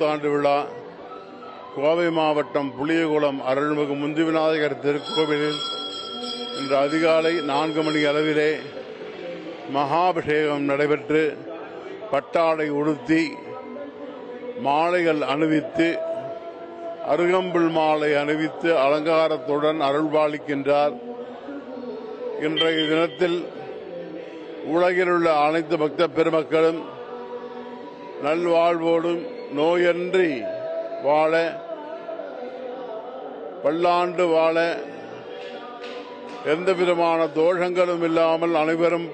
புத்தாண்டு விழா கோவை மாவட்டம் புளியகுளம் அருள்மிகு முந்தி விநாயகர் திருக்கோவிலில் இன்று அதிகாலை 4 மணி அளவிலே மகாபிஷேகம் நடைபெற்று பட்டாடை உடுத்தி மாலைகள் அணிவித்து அருகம்புல் மாலை அணிவித்து அலங்காரத்துடன் அருள்பாலிக்கின்றார். இன்றைய தினத்தில் உலகில் உள்ள அனைத்து பக்த பெருமக்களும் நல்வாழ்வோடும் நோயன்றி வாழ, பல்லாண்டு வாழ, எந்தவிதமான தோஷங்களும் இல்லாமல் அனைவரும்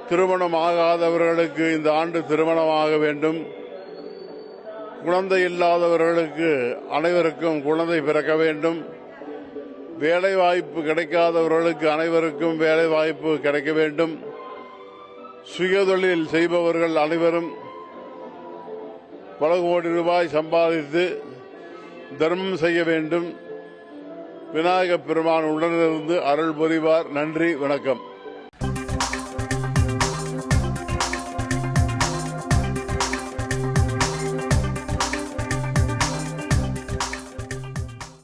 திருமணம் ஆகாதவர்களுக்கு இந்த ஆண்டு திருமணமாக வேண்டும். குழந்தை இல்லாதவர்களுக்கு அனைவருக்கும் குழந்தை பிறக்க வேண்டும். வேலை வாய்ப்பு கிடைக்காதவர்களுக்கு அனைவருக்கும் வேலை வாய்ப்பு கிடைக்க வேண்டும். சுயதொழில் செய்பவர்கள் அனைவரும் பல கோடி ரூபாய் சம்பாதித்து தர்மம் செய்ய வேண்டும். விநாயகப் பெருமான் உடனிருந்து அருள் புரிவார். நன்றி, வணக்கம்.